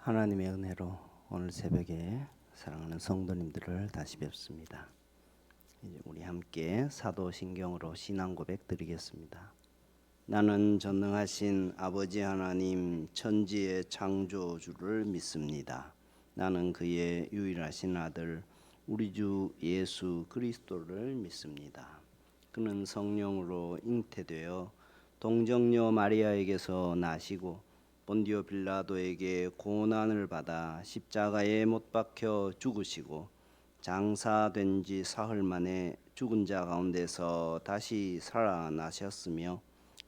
하나님의 은혜로 오늘 새벽에 사랑하는 성도님들을 다시 뵙습니다. 이제 우리 함께 사도신경으로 신앙 고백 드리겠습니다. 나는 전능하신 아버지 하나님 천지의 창조주를 믿습니다. 나는 그의 유일하신 아들 우리 주 예수 그리스도를 믿습니다. 그는 성령으로 잉태되어 동정녀 마리아에게서 나시고 본디오 빌라도에게 고난을 받아 십자가에 못 박혀 죽으시고 장사된 지 사흘 만에 죽은 자 가운데서 다시 살아나셨으며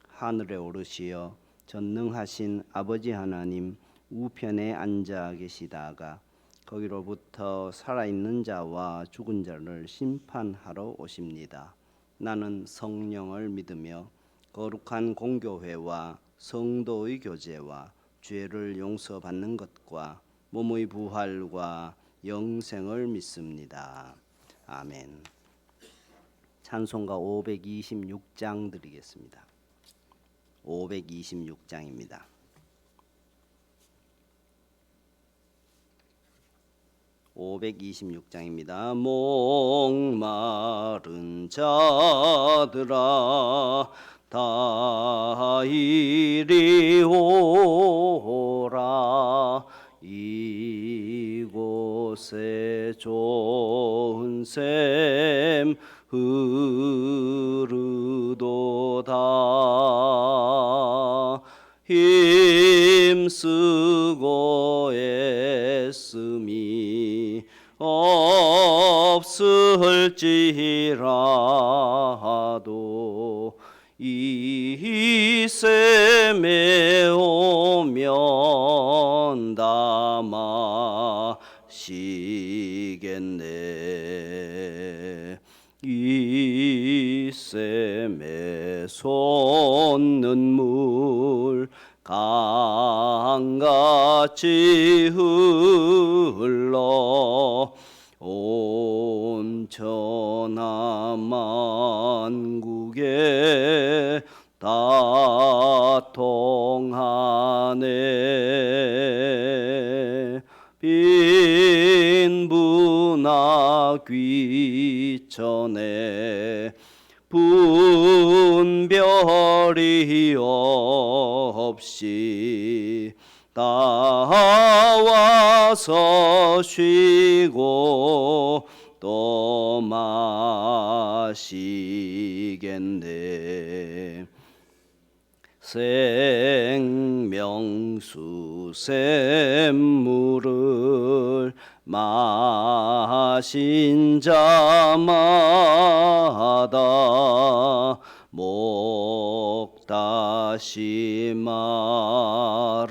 하늘에 오르시어 전능하신 아버지 하나님 우편에 앉아 계시다가 거기로부터 살아있는 자와 죽은 자를 심판하러 오십니다. 나는 성령을 믿으며 거룩한 공교회와 성도의 교제와 죄를 용서받는 것과 몸의 부활과 영생을 믿습니다. 아멘. 찬송가 526장 드리겠습니다. 526장입니다. 목마른 자들아 다 이리 오라. 이곳에 좋은 샘 흐르도다. 힘쓰고 애씀이 없을지라도 이 샘에 오면 다 마시겠네. 이 샘에 솟는 물 강같이 흘러 온 천하 만국에 다 통하네. 빈부나 귀천에 분별이 없이 다 와서 쉬고 또 마시겠네. 생명수 샘물을 마신 자마다 목 다시 마르지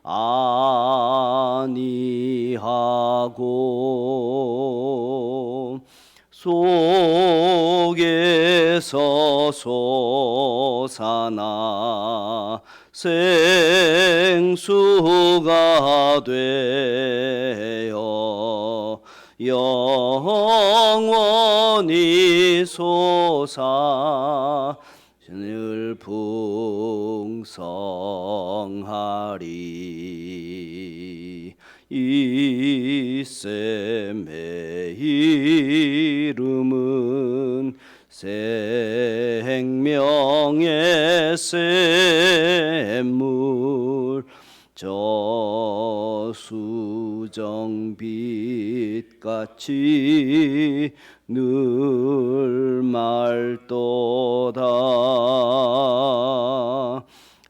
아니하고 속에서 솟아나 생수가 되어 영원히 솟아 늘 풍성하리. 이 샘의 이름은 생명의 샘물. 저수정빛같이 늘 맑도다.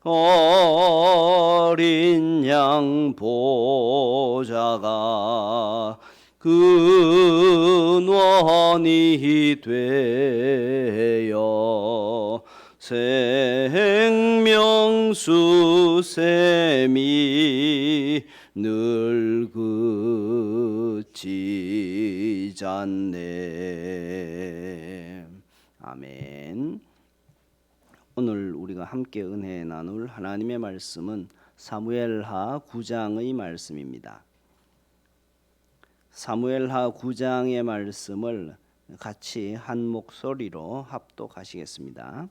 어린 양 보좌가 근원이 되어 생명수 샘이 늘 그치지 않네. 아멘. 오늘 우리가 함께 은혜 나눌 하나님의 말씀은 사무엘하 9장의 말씀입니다. 사무엘하 9장의 말씀을 같이 한 목소리로 합독하시겠습니다.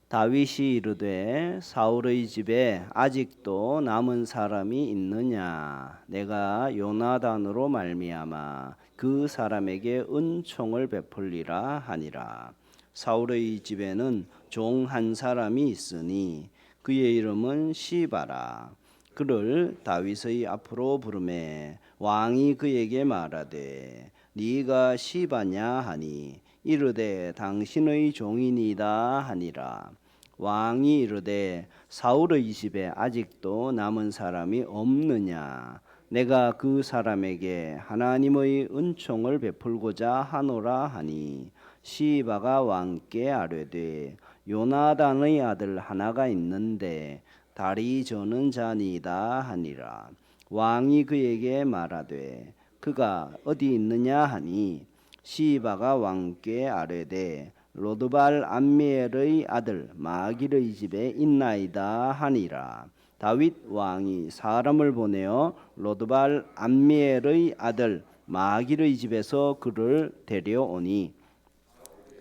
다윗이 이르되 사울의 집에 아직도 남은 사람이 있느냐? 내가 요나단으로 말미암아 그 사람에게 은총을 베풀리라 하니라. 사울의 집에는 종 한 사람이 있으니 그의 이름은 시바라. 그를 다윗의 앞으로 부르매 왕이 그에게 말하되 네가 시바냐 하니 이르되 당신의 종이니이다 하니라. 왕이 이르되 사울의 집에 아직도 남은 사람이 없느냐? 내가 그 사람에게 하나님의 은총을 베풀고자 하노라 하니 시바가 왕께 아뢰되 요나단의 아들 하나가 있는데 다리 저는 자니이다 하니라. 왕이 그에게 말하되 그가 어디 있느냐 하니 시바가 왕께 아뢰되 로드발 암미엘의 아들 마길의 집에 있나이다 하니라. 다윗 왕이 사람을 보내어 로드발 암미엘의 아들 마길의 집에서 그를 데려오니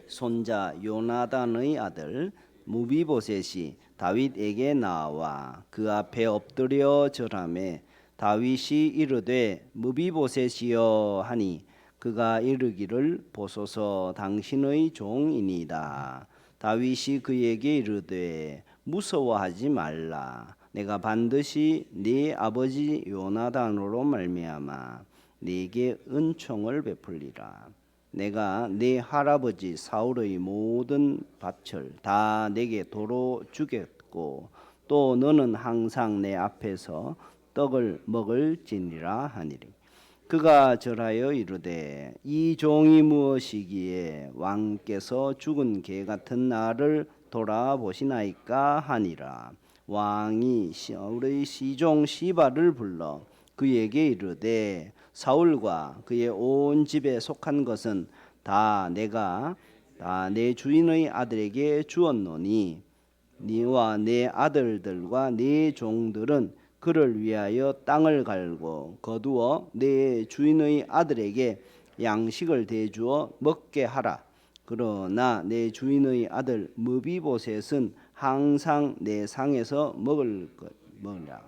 손자 요나단의 아들 무비보셋이 다윗에게 나와 그 앞에 엎드려 절하매 다윗이 이르되 무비보셋이여 하니 그가 이르기를 보소서 당신의 종이니이다. 다윗이 그에게 이르되 무서워하지 말라. 내가 반드시 네 아버지 요나단으로 말미암아 네게 은총을 베풀리라. 내가 네 할아버지 사울의 모든 밭을 다 내게 도로 주겠고 또 너는 항상 내 앞에서 떡을 먹을지니라 하니리. 그가 절하여 이르되 이 종이 무엇이기에 왕께서 죽은 개 같은 나를 돌아보시나이까 하니라. 왕이 사울의 시종 시바를 불러 그에게 이르되 사울과 그의 온 집에 속한 것은 다 내가 다 내 주인의 아들에게 주었노니 네와 내 아들들과 네 종들은 그를 위하여 땅을 갈고 거두어 내 주인의 아들에게 양식을 대주어 먹게 하라. 그러나 내 주인의 아들 무비보셋은 항상 내 상에서 먹으라.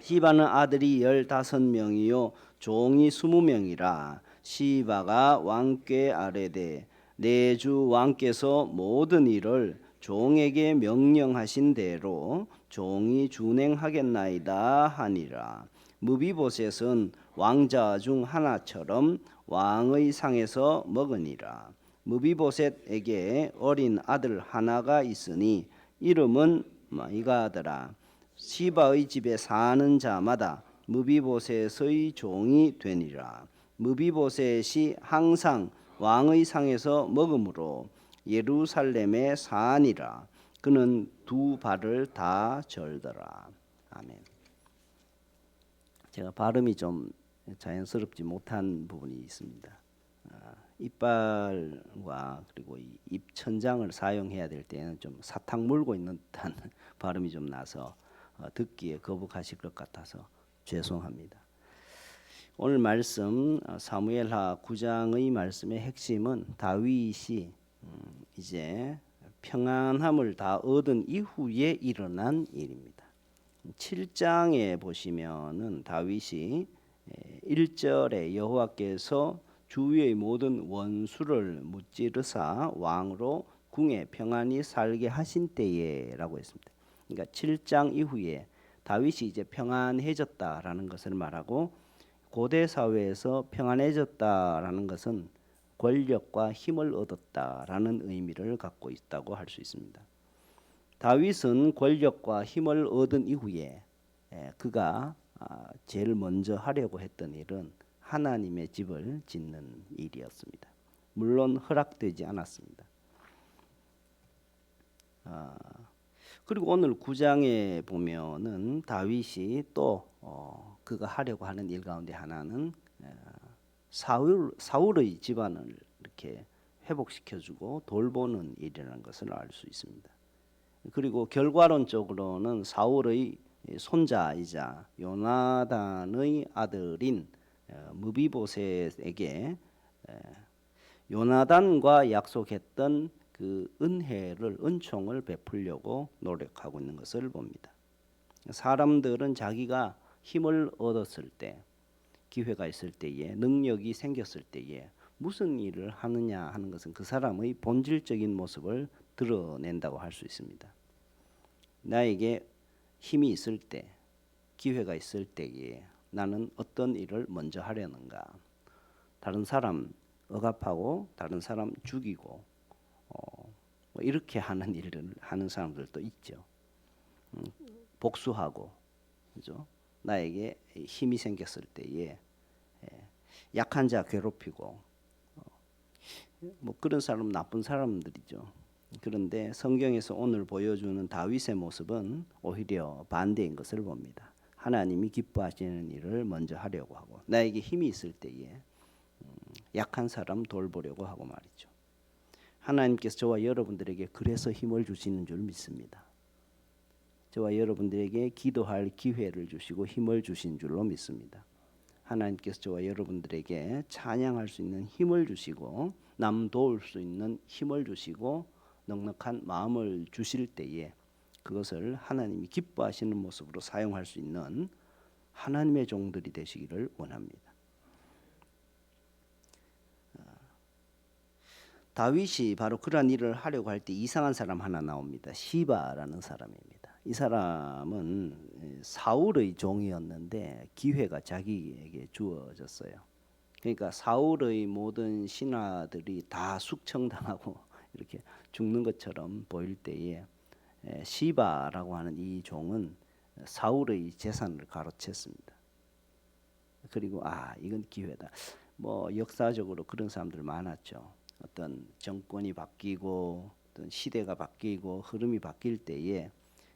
시바는 아들이 15명이요 종이 20명이라. 시바가 왕께 아뢰되 내 주 왕께서 모든 일을 종에게 명령하신 대로 종이 준행하겠나이다 하니라. 무비보셋은 왕자 중 하나처럼 왕의 상에서 먹으니라. 무비보셋에게 어린 아들 하나가 있으니 이름은 이가더라. 시바의 집에 사는 자마다 무비보셋의 종이 되니라. 무비보셋이 항상 왕의 상에서 먹으므로 예루살렘에 사니라. 그는 두 발을 다 절더라. 아멘. 제가 발음이 좀 자연스럽지 못한 부분이 있습니다. 이빨과 그리고 이 입천장을 사용해야 될 때는 좀 사탕 물고 있는 듯한 발음이 좀 나서 듣기에 거북하실 것 같아서 죄송합니다. 오늘 말씀 사무엘하 9장의 말씀의 핵심은 다윗이 이제 평안함을 다 얻은 이후에 일어난 일입니다. 7장에 보시면은 다윗이 1절에 여호와께서 주위의 모든 원수를 무찌르사 왕으로 궁에 평안히 살게 하신 때에라고 했습니다. 그러니까 7장 이후에 다윗이 이제 평안해졌다라는 것을 말하고 고대 사회에서 평안해졌다라는 것은 권력과 힘을 얻었다라는 의미를 갖고 있다고 할 수 있습니다. 다윗은 권력과 힘을 얻은 이후에 그가 제일 먼저 하려고 했던 일은 하나님의 집을 짓는 일이었습니다. 물론 허락되지 않았습니다. 그리고 오늘 9장에 보면은 다윗이 또 그가 하려고 하는 일 가운데 하나는 사울의 집안을 이렇게 회복시켜주고 돌보는 일이라는 것을 알 수 있습니다. 그리고 결과론적으로는 사울의 손자이자 요나단의 아들인 무비보셋에게 요나단과 약속했던 그 은총을 베풀려고 노력하고 있는 것을 봅니다. 사람들은 자기가 힘을 얻었을 때, 기회가 있을 때에, 능력이 생겼을 때에 무슨 일을 하느냐 하는 것은 그 사람의 본질적인 모습을 드러낸다고 할 수 있습니다. 나에게 힘이 있을 때, 기회가 있을 때에 나는 어떤 일을 먼저 하려는가? 다른 사람 억압하고 다른 사람 죽이고 뭐 이렇게 하는 일을 하는 사람들도 있죠. 복수하고, 그죠? 나에게 힘이 생겼을 때에 약한 자 괴롭히고 뭐 그런 사람 나쁜 사람들이죠. 그런데 성경에서 오늘 보여주는 다윗의 모습은 오히려 반대인 것을 봅니다. 하나님이 기뻐하시는 일을 먼저 하려고 하고 나에게 힘이 있을 때에 약한 사람 돌보려고 하고 말이죠. 하나님께서 저와 여러분들에게 그래서 힘을 주시는 줄 믿습니다. 저와 여러분들에게 기도할 기회를 주시고 힘을 주신 줄로 믿습니다. 하나님께서 저와 여러분들에게 찬양할 수 있는 힘을 주시고 남 도울 수 있는 힘을 주시고 넉넉한 마음을 주실 때에 그것을 하나님이 기뻐하시는 모습으로 사용할 수 있는 하나님의 종들이 되시기를 원합니다. 다윗이 바로 그러한 일을 하려고 할 때 이상한 사람 하나 나옵니다. 시바라는 사람입니다. 이 사람은 사울의 종이었는데 기회가 자기에게 주어졌어요. 그러니까 사울의 모든 신하들이 다 숙청당하고 이렇게 죽는 것처럼 보일 때에 시바라고 하는 이 종은 사울의 재산을 가로챘습니다. 그리고 이건 기회다. 뭐 역사적으로 그런 사람들 많았죠. 어떤 정권이 바뀌고 어떤 시대가 바뀌고 흐름이 바뀔 때에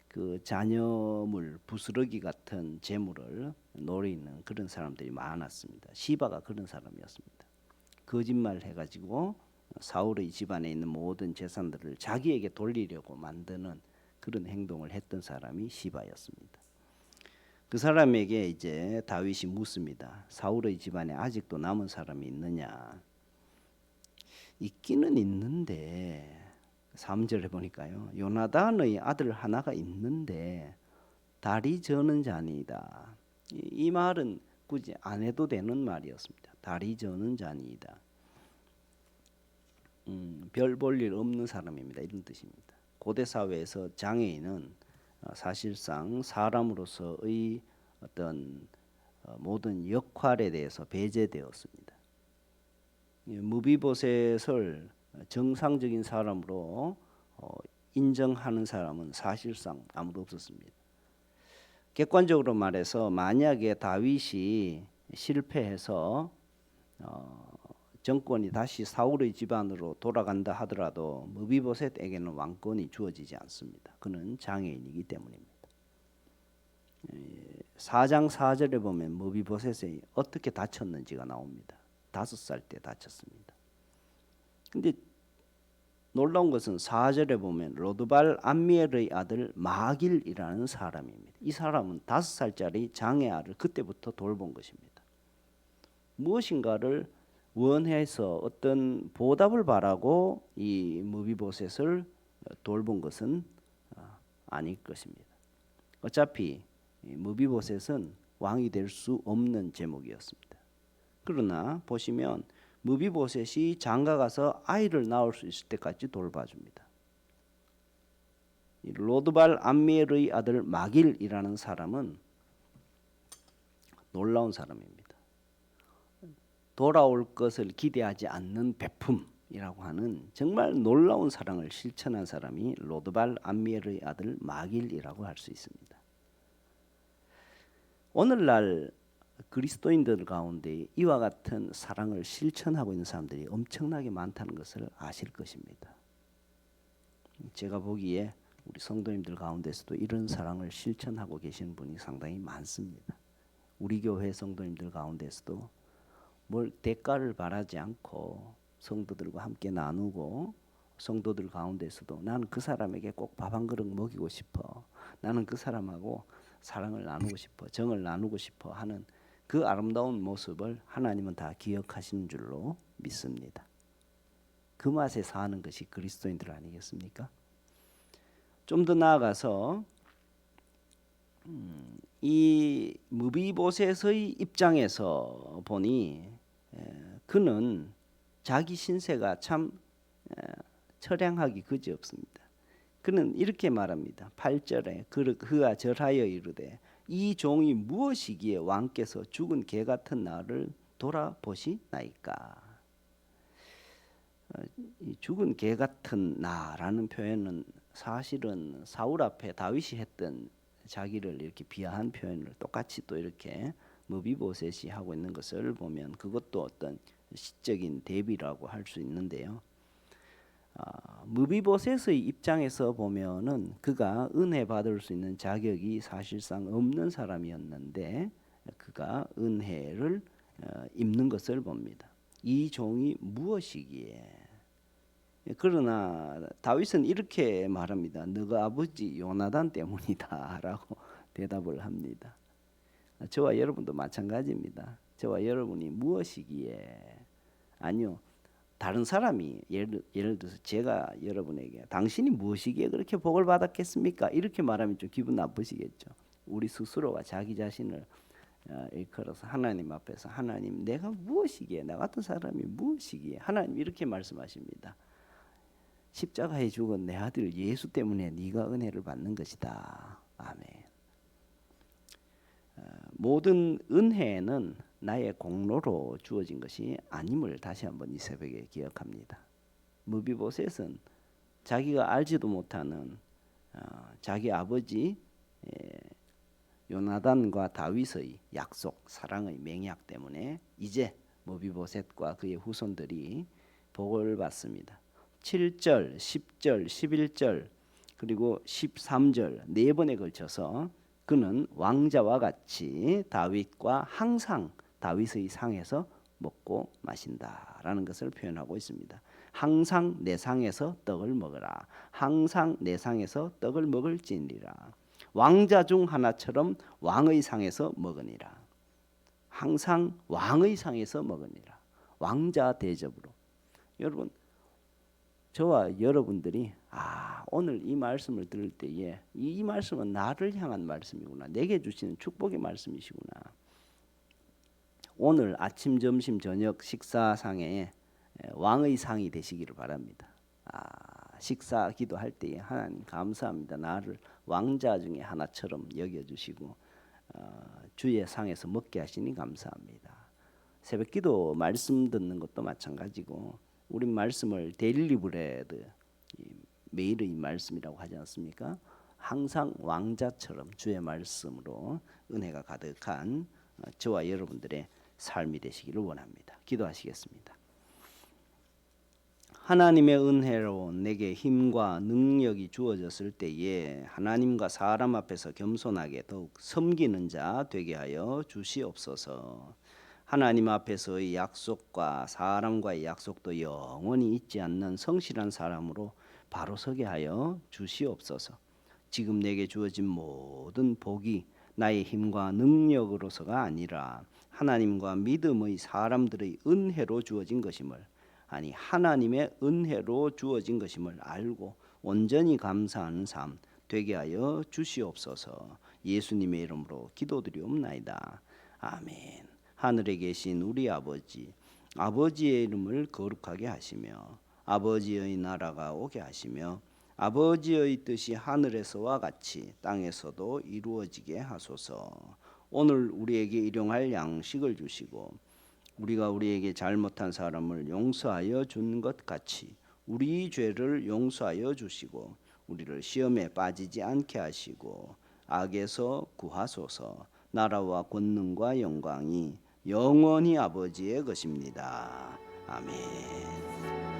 그 잔여물 부스러기 같은 재물을 노리는 그런 사람들이 많았습니다. 시바가 그런 사람이었습니다. 거짓말 해가지고 사울의 집안에 있는 모든 재산들을 자기에게 돌리려고 만드는 그런 행동을 했던 사람이 시바였습니다. 그 사람에게 이제 다윗이 묻습니다. 사울의 집안에 아직도 남은 사람이 있느냐? 있기는 있는데 3절에 보니까요. 요나단의 아들 하나가 있는데 다리 저는 자니이다. 이 말은 굳이 안 해도 되는 말이었습니다. 다리 저는 자니이다. 별 볼 일 없는 사람입니다. 이런 뜻입니다. 고대 사회에서 장애인은 사실상 사람으로서의 어떤 모든 역할에 대해서 배제되었습니다. 무비보셋을 정상적인 사람으로 인정하는 사람은 사실상 아무도 없었습니다. 객관적으로 말해서 만약에 다윗이 실패해서 정권이 다시 사울의 집안으로 돌아간다 하더라도 무비보셋에게는 왕권이 주어지지 않습니다. 그는 장애인이기 때문입니다. 4장 4절에 보면 무비보셋이 어떻게 다쳤는지가 나옵니다. 5살 때 다쳤습니다. 근데 놀라운 것은 4절에 보면 로드발 암미엘의 아들 마길이라는 사람입니다. 이 사람은 5살짜리 장애아를 그때부터 돌본 것입니다. 무엇인가를 원해서 어떤 보답을 바라고 이 무비보셋을 돌본 것은 아닐 것입니다. 어차피 무비보셋은 왕이 될 수 없는 제목이었습니다. 그러나 보시면 무비보셋이 장가 가서 아이를 낳을 수 있을 때까지 돌봐줍니다. 로드발 암미엘의 아들 마길이라는 사람은 놀라운 사람입니다. 돌아올 것을 기대하지 않는 베품이라고 하는 정말 놀라운 사랑을 실천한 사람이 로드발 암미엘의 아들 마길이라고 할 수 있습니다. 오늘날 그리스도인들 가운데 이와 같은 사랑을 실천하고 있는 사람들이 엄청나게 많다는 것을 아실 것입니다. 제가 보기에 우리 성도님들 가운데서도 이런 사랑을 실천하고 계시는 분이 상당히 많습니다. 우리 교회 성도님들 가운데서도 뭘 대가를 바라지 않고 성도들과 함께 나누고 성도들 가운데서도 나는 그 사람에게 꼭 밥 한 그릇 먹이고 싶어. 나는 그 사람하고 사랑을 나누고 싶어. 정을 나누고 싶어 하는 그 아름다운 모습을 하나님은 다 기억하시는 줄로 믿습니다. 그 맛에 사는 것이 그리스도인들 아니겠습니까? 좀 더 나아가서 이 무비보셋의 입장에서 보니 그는 자기 신세가 참 처량하기 그지없습니다. 그는 이렇게 말합니다. 8절에 그가 절하여 이르되 이 종이 무엇이기에 왕께서 죽은 개 같은 나를 돌아보시나이까. 이 죽은 개 같은 나라는 표현은 사실은 사울 앞에 다윗이 했던 자기를 이렇게 비하한 표현을 똑같이 또 이렇게 무비보셋이 하고 있는 것을 보면 그것도 어떤 시적인 대비라고 할 수 있는데요. 무비보셋의 입장에서 보면은 그가 은혜 받을 수 있는 자격이 사실상 없는 사람이었는데 그가 은혜를 입는 것을 봅니다. 이 종이 무엇이기에? 그러나 다윗은 이렇게 말합니다. 너가 아버지 요나단 때문이다라고 대답을 합니다. 저와 여러분도 마찬가지입니다. 저와 여러분이 무엇이기에? 아니요. 다른 사람이 예를 들어서 제가 여러분에게 당신이 무엇이기에 그렇게 복을 받았겠습니까? 이렇게 말하면 좀 기분 나쁘시겠죠. 우리 스스로가 자기 자신을 일컬어서 하나님 앞에서 하나님 내가 무엇이기에 나 같은 사람이 무엇이기에 하나님 이렇게 말씀하십니다. 십자가에 죽은 내 아들 예수 때문에 네가 은혜를 받는 것이다. 아멘. 모든 은혜는 나의 공로로 주어진 것이 아님을 다시 한번 이 새벽에 기억합니다. 무비보셋은 자기가 알지도 못하는 자기 아버지 요나단과 다윗의 약속, 사랑의 맹약 때문에 이제 무비보셋과 그의 후손들이 복을 받습니다. 7절, 10절, 11절 그리고 13절 네 번에 걸쳐서 그는 왕자와 같이 다윗과 항상 다윗의 상에서 먹고 마신다라는 것을 표현하고 있습니다. 항상 내 상에서 떡을 먹으라. 항상 내 상에서 떡을 먹을지니라. 왕자 중 하나처럼 왕의 상에서 먹으니라. 항상 왕의 상에서 먹으니라. 왕자 대접으로. 여러분 저와 여러분들이 오늘 이 말씀을 들을 때에 이 말씀은 나를 향한 말씀이구나. 내게 주시는 축복의 말씀이시구나. 오늘 아침, 점심, 저녁 식사상에 왕의 상이 되시기를 바랍니다. 식사 기도할 때에 하나님 감사합니다. 나를 왕자 중에 하나처럼 여겨주시고 주의 상에서 먹게 하시니 감사합니다. 새벽 기도 말씀 듣는 것도 마찬가지고 우리 말씀을 데일리 브레드 매일의 말씀이라고 하지 않습니까? 항상 왕자처럼 주의 말씀으로 은혜가 가득한 저와 여러분들의 삶이 되시기를 원합니다. 기도하시겠습니다. 하나님의 은혜로 내게 힘과 능력이 주어졌을 때에 하나님과 사람 앞에서 겸손하게 더욱 섬기는 자 되게 하여 주시옵소서. 하나님 앞에서의 약속과 사람과의 약속도 영원히 잊지 않는 성실한 사람으로 바로 서게 하여 주시옵소서. 지금 내게 주어진 모든 복이 나의 힘과 능력으로서가 아니라 하나님과 믿음의 사람들의 은혜로 주어진 것임을 아니 하나님의 은혜로 주어진 것임을 알고 온전히 감사하는 삶 되게 하여 주시옵소서. 예수님의 이름으로 기도드리옵나이다. 아멘. 하늘에 계신 우리 아버지, 아버지의 이름을 거룩하게 하시며 아버지의 나라가 오게 하시며 아버지의 뜻이 하늘에서와 같이 땅에서도 이루어지게 하소서. 오늘 우리에게 일용할 양식을 주시고 우리가 우리에게 잘못한 사람을 용서하여 준 것 같이 우리 죄를 용서하여 주시고 우리를 시험에 빠지지 않게 하시고 악에서 구하소서. 나라와 권능과 영광이 영원히 아버지의 것입니다. 아멘.